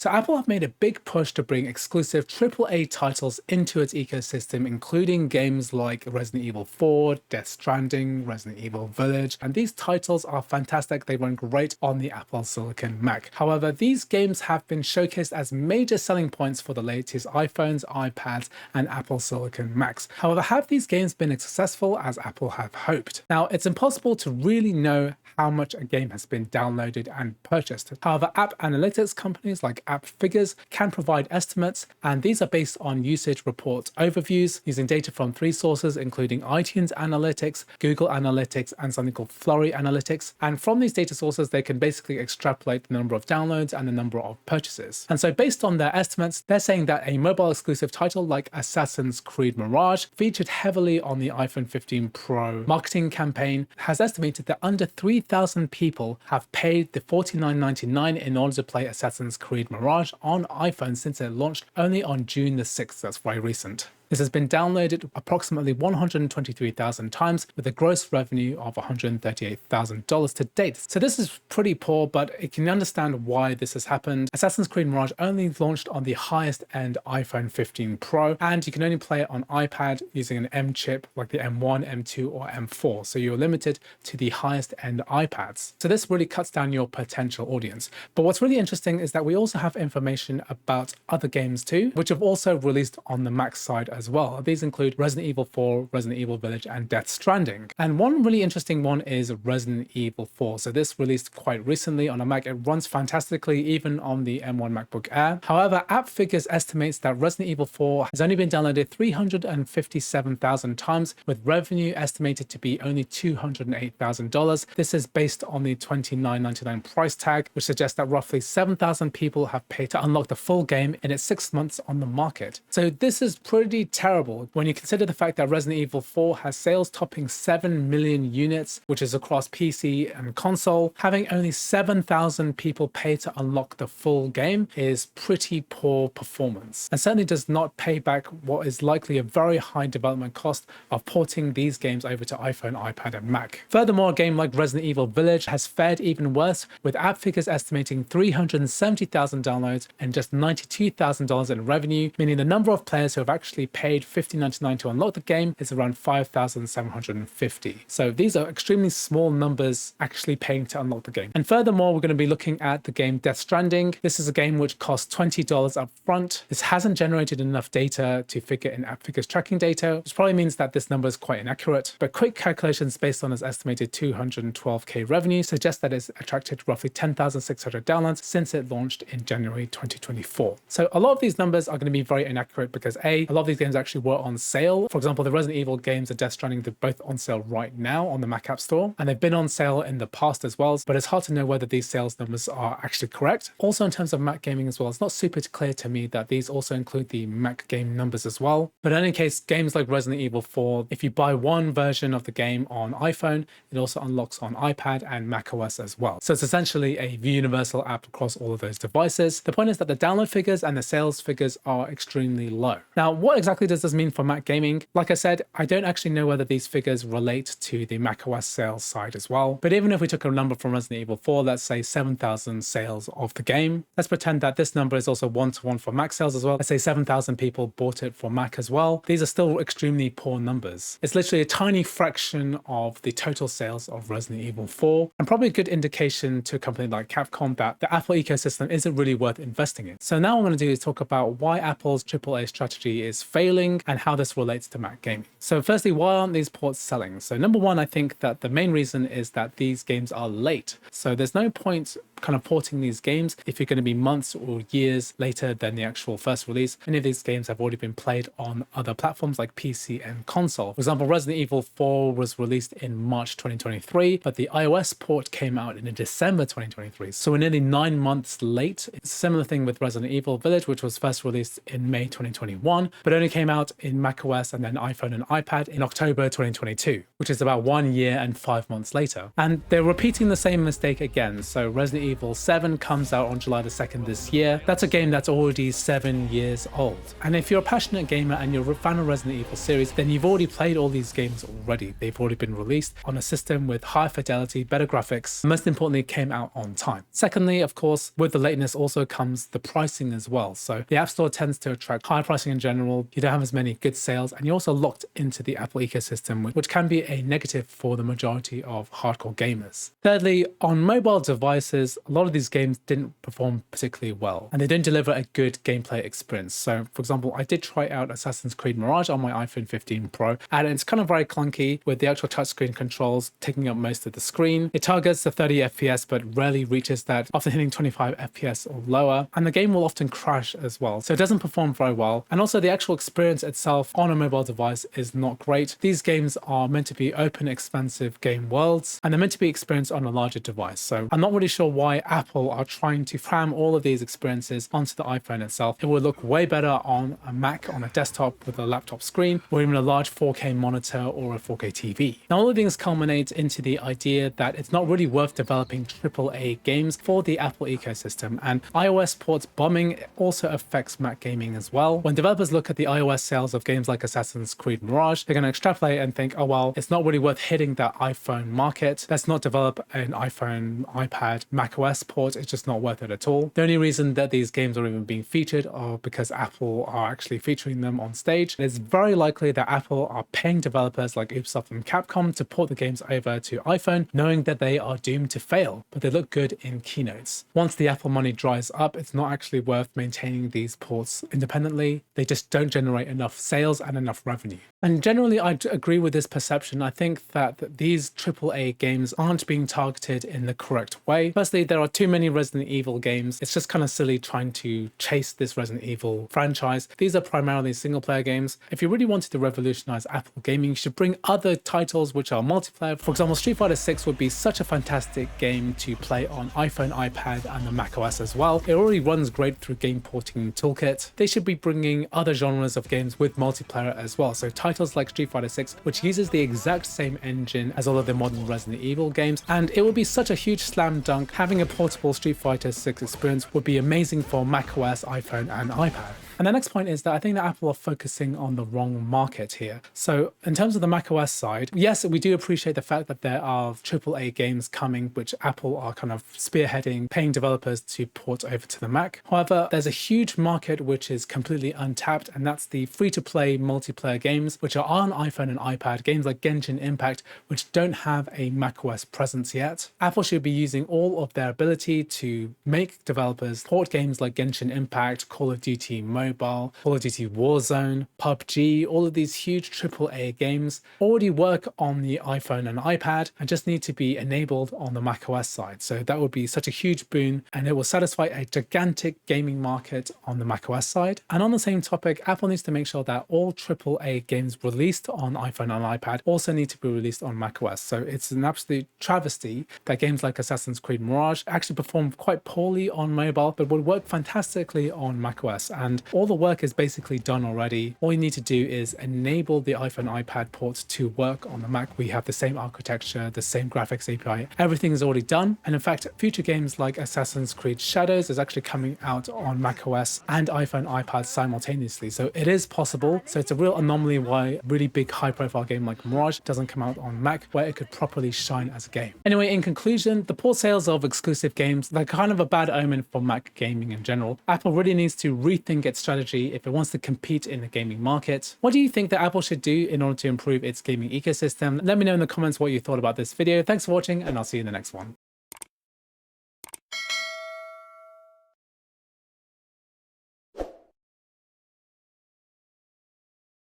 So Apple have made a big push to bring exclusive AAA titles into its ecosystem, including games like Resident Evil 4, Death Stranding, Resident Evil Village, and these titles are fantastic. They run great on the Apple Silicon Mac. However, these games have been showcased as major selling points for the latest iPhones, iPads, and Apple Silicon Macs. However, have these games been as successful as Apple have hoped? Now, it's impossible to really know how much a game has been downloaded and purchased. However, app analytics companies like App Figures can provide estimates, and these are based on usage report overviews using data from 3 sources, including iTunes Analytics, Google Analytics, and something called Flurry Analytics. And from these data sources, they can basically extrapolate the number of downloads and the number of purchases. And so based on their estimates, they're saying that a mobile exclusive title like Assassin's Creed Mirage, featured heavily on the iPhone 15 Pro marketing campaign, has estimated that under 3,000 people have paid the $49.99 in order to play Assassin's Creed Mirage on iPhone since it launched only on June the 6th. That's very recent. This has been downloaded approximately 123,000 times with a gross revenue of $138,000 to date. So this is pretty poor, but you can understand why this has happened. Assassin's Creed Mirage only launched on the highest end iPhone 15 Pro, and you can only play it on iPad using an M chip like the M1, M2, or M4. So you're limited to the highest end iPads. So this really cuts down your potential audience. But what's really interesting is that we also have information about other games too, which have also released on the Mac side as well. These include Resident Evil 4, Resident Evil Village, and Death Stranding. And one really interesting one is Resident Evil 4. So this released quite recently on a Mac. It runs fantastically even on the M1 MacBook Air. However, App Figures estimates that Resident Evil 4 has only been downloaded 357,000 times, with revenue estimated to be only $208,000. This is based on the $29.99 price tag, which suggests that roughly 7,000 people have paid to unlock the full game in its 6 months on the market. So this is pretty terrible when you consider the fact that Resident Evil 4 has sales topping 7 million units, which is across PC and console. Having only 7,000 people pay to unlock the full game is pretty poor performance, and certainly does not pay back what is likely a very high development cost of porting these games over to iPhone, iPad, and Mac. Furthermore, a game like Resident Evil Village has fared even worse, with App Figures estimating 370,000 downloads and just $92,000 in revenue, meaning the number of players who have actually paid $15.99 to unlock the game is around 5,750. So these are extremely small numbers actually paying to unlock the game. And furthermore, we're going to be looking at the game Death Stranding. This is a game which costs $20 up front. This hasn't generated enough data to figure in App Figures tracking data, which probably means that this number is quite inaccurate. But quick calculations based on its estimated 212k revenue suggest that it's attracted roughly 10,600 downloads since it launched in January 2024. So a lot of these numbers are going to be very inaccurate because a lot of these games actually were on sale. For example, the Resident Evil games and Death Stranding, they're both on sale right now on the Mac App Store, and they've been on sale in the past as well, but it's hard to know whether these sales numbers are actually correct. Also, in terms of Mac gaming as well, it's not super clear to me that these also include the Mac game numbers as well. But in any case, games like Resident Evil 4, if you buy one version of the game on iPhone, it also unlocks on iPad and macOS as well. So it's essentially a universal app across all of those devices. The point is that the download figures and the sales figures are extremely low. Now, what exactly does this mean for Mac gaming? Like I said, I don't actually know whether these figures relate to the macOS sales side as well. But even if we took a number from Resident Evil 4, let's say 7,000 sales of the game, let's pretend that this number is also one-to-one for Mac sales as well. Let's say 7,000 people bought it for Mac as well. These are still extremely poor numbers. It's literally a tiny fraction of the total sales of Resident Evil 4, and probably a good indication to a company like Capcom that the Apple ecosystem isn't really worth investing in. So now what I'm going to do is talk about why Apple's AAA strategy is failing and how this relates to Mac gaming. So firstly, why aren't these ports selling? So number one, I think that the main reason is that these games are late. So there's no point kind of porting these games if you're going to be months or years later than the actual first release. Many of these games have already been played on other platforms like PC and console. For example, Resident Evil 4 was released in March 2023, but the iOS port came out in December 2023. So we're nearly 9 months late. It's a similar thing with Resident Evil Village, which was first released in May 2021, but only came out in macOS and then iPhone and iPad in October 2022, which is about 1 year and 5 months later. And they're repeating the same mistake again. So Resident Evil 7 comes out on July the 2nd this year. That's a game that's already 7 years old. And if you're a passionate gamer and you're a fan of Resident Evil series, then you've already played all these games already. They've already been released on a system with high fidelity, better graphics, and most importantly, came out on time. Secondly, of course, with the lateness also comes the pricing as well. So the App Store tends to attract high pricing in general. You don't have as many good sales, and you're also locked into the Apple ecosystem, which can be a negative for the majority of hardcore gamers. Thirdly, on mobile devices, a lot of these games didn't perform particularly well, and they didn't deliver a good gameplay experience. So for example, I did try out Assassin's Creed Mirage on my iPhone 15 Pro, and it's kind of very clunky with the actual touchscreen controls taking up most of the screen. It targets the 30 FPS, but rarely reaches that, often hitting 25 FPS or lower, and the game will often crash as well. So it doesn't perform very well. And also the actual experience itself on a mobile device is not great. These games are meant to be open, expansive game worlds, and they're meant to be experienced on a larger device. So I'm not really sure why Apple are trying to cram all of these experiences onto the iPhone itself. It would look way better on a Mac, on a desktop with a laptop screen, or even a large 4K monitor or a 4K TV. Now all of these culminate into the idea that it's not really worth developing AAA games for the Apple ecosystem, and iOS ports bombing also affects Mac gaming as well. When developers look at the iOS sales of games like Assassin's Creed Mirage, they're going to extrapolate and think, oh well, it's not really worth hitting that iPhone market. Let's not develop an iPhone, iPad, macOS port. It's just not worth it at all. The only reason that these games are even being featured are because Apple are actually featuring them on stage. It's very likely that Apple are paying developers like Ubisoft and Capcom to port the games over to iPhone, knowing that they are doomed to fail, but they look good in keynotes. Once the Apple money dries up, it's not actually worth maintaining these ports independently. They just don't generate enough sales and enough revenue. And generally, I agree with this perception. I think that these AAA games aren't being targeted in the correct way. Firstly, there are too many Resident Evil games. It's just kind of silly trying to chase this Resident Evil franchise. These are primarily single player games. If you really wanted to revolutionize Apple gaming, you should bring other titles which are multiplayer. For example, Street Fighter 6 would be such a fantastic game to play on iPhone, iPad, and the macOS as well. It already runs great through Game Porting Toolkit. They should be bringing other genres of games with multiplayer as well. So titles like Street Fighter 6, which uses the exact same engine as all of the modern Resident Evil games, and it would be such a huge slam dunk. Having a portable Street Fighter 6 experience would be amazing for macOS, iPhone, and iPad. And the next point is that I think that Apple are focusing on the wrong market here. So in terms of the macOS side, yes, we do appreciate the fact that there are AAA games coming, which Apple are kind of spearheading, paying developers to port over to the Mac. However, there's a huge market which is completely untapped, and that's the free-to-play multiplayer games, which are on iPhone and iPad, games like Genshin Impact, which don't have a macOS presence yet. Apple should be using all of their ability to make developers port games like Genshin Impact, Call of Duty Mobile, Call of Duty Warzone, PUBG, all of these huge AAA games already work on the iPhone and iPad and just need to be enabled on the macOS side. So that would be such a huge boon, and it will satisfy a gigantic gaming market on the macOS side. And on the same topic, Apple needs to make sure that all AAA games released on iPhone and iPad also need to be released on macOS. So it's an absolute travesty that games like Assassin's Creed Mirage actually perform quite poorly on mobile, but would work fantastically on macOS. And all the work is basically done already. All you need to do is enable the iPhone iPad ports to work on the Mac. We have the same architecture, the same graphics API, everything is already done. And in fact, future games like Assassin's Creed Shadows is actually coming out on macOS and iPhone iPad simultaneously. So it is possible. So it's a real anomaly why a really big high profile game like Mirage doesn't come out on Mac, where it could properly shine as a game. Anyway, in conclusion, the poor sales of exclusive games, they're kind of a bad omen for Mac gaming in general. Apple really needs to rethink its strategy if it wants to compete in the gaming market. What do you think that Apple should do in order to improve its gaming ecosystem? Let me know in the comments what you thought about this video. Thanks for watching, and I'll see you in the next one.